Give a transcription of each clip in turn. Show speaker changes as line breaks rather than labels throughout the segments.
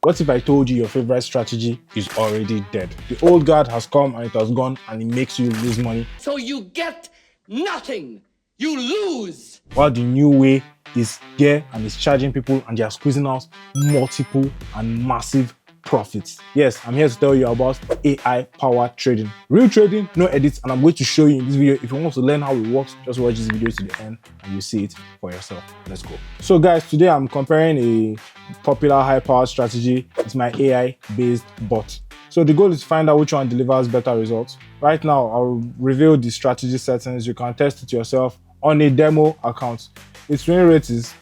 What if I told you your favorite strategy is already dead? The old guard has come and it has gone and it makes you lose money.
So you get nothing. You lose.
While the new way is here and is charging people and they are squeezing out multiple and massive profits. Yes, I'm here to tell you about AI powered trading. Real trading, no edits, and I'm going to show you in this video. If you want to learn how it works, just watch this video to the end and you see it for yourself. Let's go. So guys, today I'm comparing a popular high powered strategy with my AI based bot. So the goal is to find out which one delivers better results. Right now, I'll reveal the strategy settings. You can test it yourself on a demo account. Its win rate is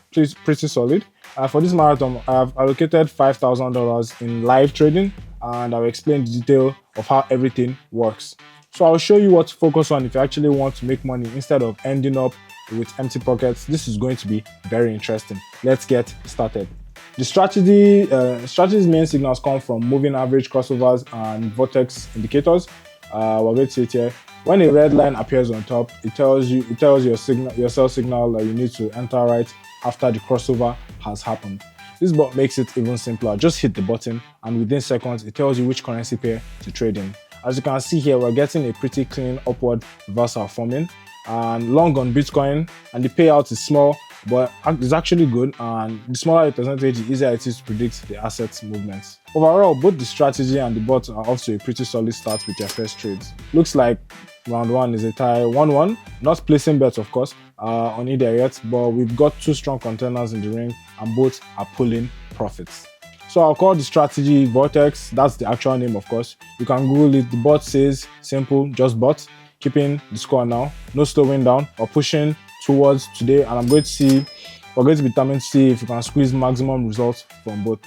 pretty solid. For this marathon, I have allocated $5,000 in live trading, and I'll explain the detail of how everything works. So I'll show you what to focus on if you actually want to make money instead of ending up with empty pockets. This is going to be very interesting. Let's get started. The strategy's main signals come from moving average crossovers and vortex indicators. We're going to see it here. When a red line appears on top, it tells your sell signal that you need to enter right after the crossover has happened. This bot makes it even simpler. Just hit the button and within seconds it tells you which currency pair to trade in. As you can see here, we're getting a pretty clean upward reversal forming and long on Bitcoin, and the payout is small but it's actually good, and the smaller the percentage, the easier it is to predict the asset's movements. Overall, both the strategy and the bot are off to a pretty solid start with their first trades. Looks like round one is a tie 1-1, not placing bets of course on either yet, but we've got two strong contenders in the ring and both are pulling profits. So I'll call the strategy Vortex. That's the actual name of course. You can Google it. The bot says simple, just bot, keeping the score now, no slowing down or pushing towards today, and we're going to be determined to see if we can squeeze maximum results from both.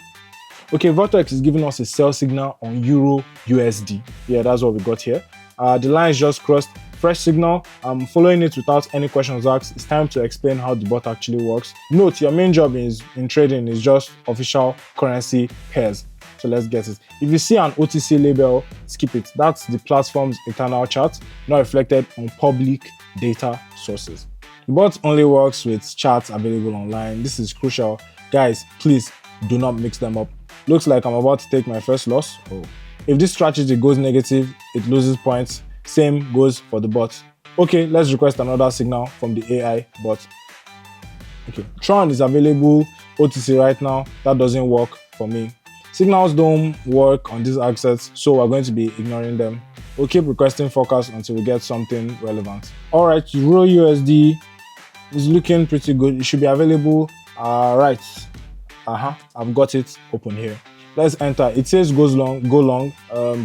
Okay, Vortex is giving us a sell signal on Euro USD. Yeah, that's what we got here. The line is just crossed. Fresh signal. I'm following it without any questions asked. It's time to explain how the bot actually works. Note, your main job in trading is just official currency pairs. So let's get it. If you see an OTC label, skip it. That's the platform's internal chart, not reflected on public data sources. The bot only works with charts available online. This is crucial. Guys, please do not mix them up. Looks like I'm about to take my first loss. Oh. If this strategy goes negative, it loses points. Same goes for the bot. Okay, let's request another signal from the AI bot. Okay, Tron is available OTC right now. That doesn't work for me. Signals don't work on these assets, so we're going to be ignoring them. We'll keep requesting forecast until we get something relevant. All right, Euro USD is looking pretty good. It should be available. Right. I've got it open here. Let's enter. It says go long.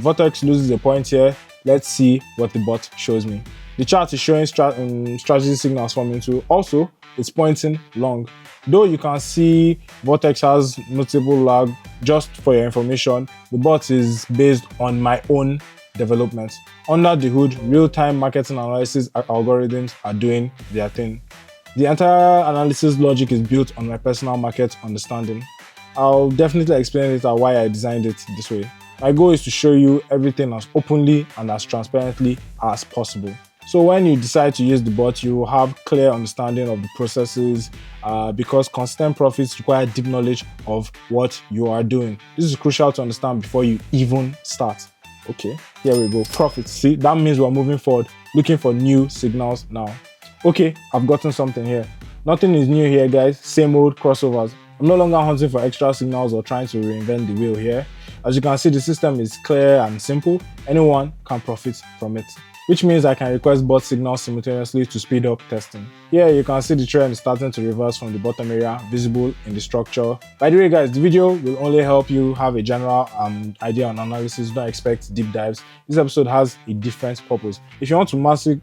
Vortex loses a point here. Let's see what the bot shows me. The chart is showing strategy signals forming too. Also, it's pointing long. Though you can see Vortex has notable lag. Just for your information, the bot is based on my own development. Under the hood, real-time marketing analysis algorithms are doing their thing. The entire analysis logic is built on my personal market understanding. I'll definitely explain later why I designed it this way. My goal is to show you everything as openly and as transparently as possible. So when you decide to use the bot, you will have clear understanding of the processes because consistent profits require deep knowledge of what you are doing. This is crucial to understand before you even start. Okay, here we go. Profits. See, that means we're moving forward, looking for new signals now. Okay, I've gotten something here. Nothing is new here, guys. Same old crossovers. I'm no longer hunting for extra signals or trying to reinvent the wheel here. As you can see, the system is clear and simple. Anyone can profit from it, which means I can request both signals simultaneously to speed up testing. Here you can see the trend starting to reverse from the bottom area, visible in the structure. By the way guys, the video will only help you have a general idea on analysis. Don't expect deep dives. This episode has a different purpose. If you want to master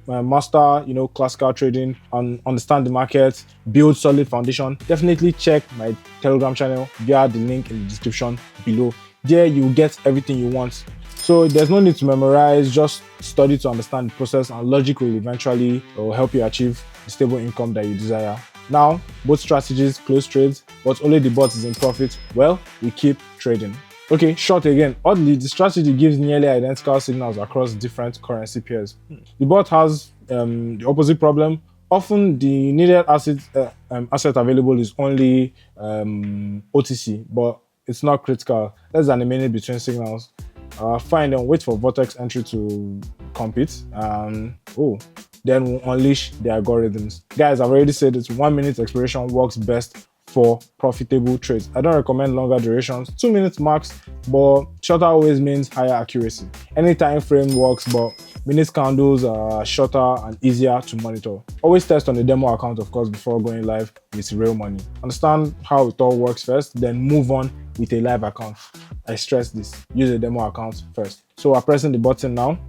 classical trading and understand the market, build solid foundation, definitely check my Telegram channel via the link in the description below. There you will get everything you want. So there's no need to memorize, just study to understand the process, and logic will eventually help you achieve the stable income that you desire. Now, both strategies close trades, but only the bot is in profit. Well, we keep trading. Okay, short again. Oddly, the strategy gives nearly identical signals across different currency pairs. The bot has the opposite problem. Often the needed asset available is only OTC, but it's not critical. Less than a minute between signals. Fine, then wait for vortex entry to compete. Then we'll unleash the algorithms. Guys, I've already said it, 1 minute expiration works best for profitable trades. I don't recommend longer durations, 2 minutes max, but shorter always means higher accuracy. Any time frame works, but minute candles are shorter and easier to monitor. Always test on a demo account, of course, before going live with real money. Understand how it all works first, then move on with a live account. I stress this, use a demo account first. So we're pressing the button now.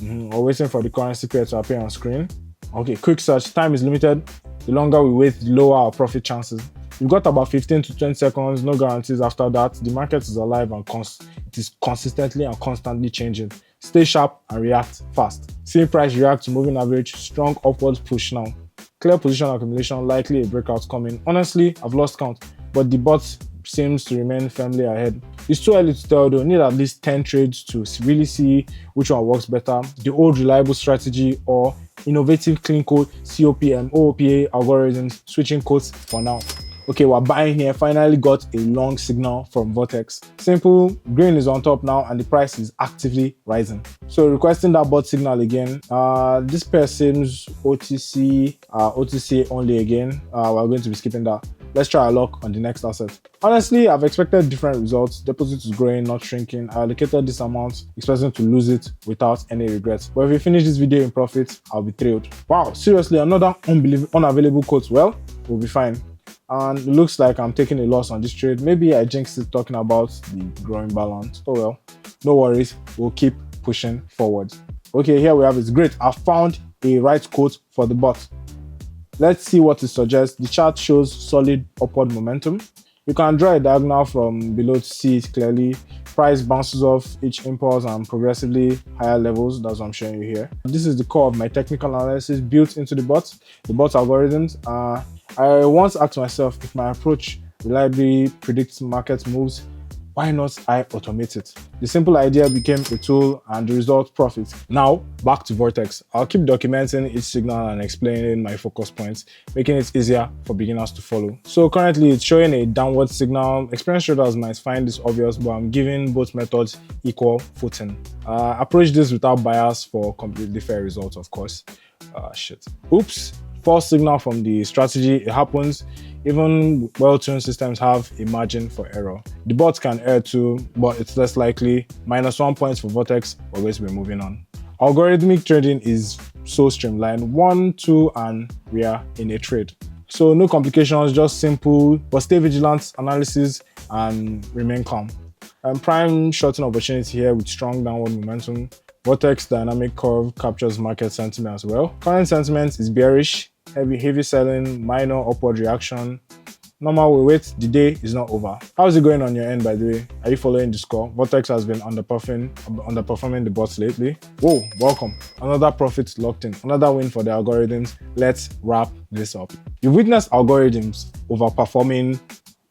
We're waiting for the currency pair to appear on screen. Okay, quick search, time is limited. The longer we wait, the lower our profit chances. We've got about 15 to 20 seconds, no guarantees after that. The market is alive and it is consistently and constantly changing. Stay sharp and react fast. See price react to moving average, strong upward push now. Clear position accumulation, likely a breakout coming. Honestly, I've lost count, but the bot seems to remain firmly ahead. It's too early to tell though, need at least 10 trades to really see which one works better, the old reliable strategy or innovative clean code COPM, OOPA algorithms, switching codes for now. Okay, we're buying here, finally got a long signal from Vortex. Simple, green is on top now and the price is actively rising. So requesting that bot signal again. This pair seems OTC only again. We're going to be skipping that. Let's try a lock on the next asset. Honestly, I've expected different results. Deposit is growing, not shrinking. I allocated this amount, expecting to lose it without any regrets. But if we finish this video in profit, I'll be thrilled. Wow, seriously, another unavailable quote. Well, we'll be fine. And it looks like I'm taking a loss on this trade. Maybe I jinxed it talking about the growing balance. Oh well, no worries. We'll keep pushing forward. Okay, here we have it. Great. I found a right quote for the bot. Let's see what it suggests. The chart shows solid upward momentum. You can draw a diagonal from below to see it clearly. Price bounces off each impulse and progressively higher levels. That's what I'm showing you here. This is the core of my technical analysis built into the bot algorithms. I once asked myself, if my approach reliably predicts market moves, why not I automate it? The simple idea became a tool and the result profit. Now, back to Vortex. I'll keep documenting each signal and explaining my focus points, making it easier for beginners to follow. So currently it's showing a downward signal. Experienced traders might find this obvious, but I'm giving both methods equal footing. Approach this without bias for completely fair results, of course. Oops. False signal from the strategy. It happens. Even well-tuned systems have a margin for error. The bots can err too, but it's less likely. -1 points for Vortex, always be moving on. Algorithmic trading is so streamlined. 1, 2, and we are in a trade. So no complications, just simple, but stay vigilant analysis and remain calm. Prime shorting opportunity here with strong downward momentum. Vortex dynamic curve captures market sentiment as well. Current sentiment is bearish, heavy selling, minor upward reaction. Normal we wait, the day is not over. How's it going on your end, by the way? Are you following the score? Vortex has been underperforming the bots lately. Whoa, welcome. Another profit locked in, another win for the algorithms. Let's wrap this up. You've witnessed algorithms overperforming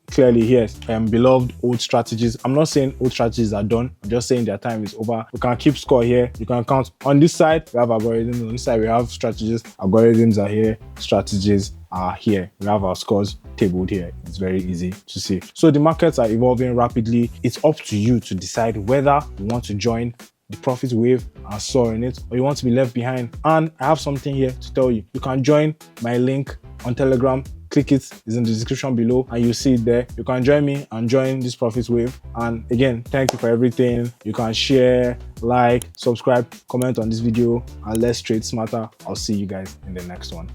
clearly here. Beloved old strategies. I'm not saying old strategies are done. I'm just saying their time is over. We can keep score here. You can count. On this side, we have algorithms. On this side, we have strategies. Algorithms are here. Strategies are here. We have our scores tabled here. It's very easy to see. So the markets are evolving rapidly. It's up to you to decide whether you want to join the profit wave and soar in it, or you want to be left behind. And I have something here to tell you. You can join my link on Telegram. Click it, it's in the description below and you see it there. You can join me and join this profit wave. And again, thank you for everything. You can share, like, subscribe, comment on this video, and let's trade smarter. I'll see you guys in the next one.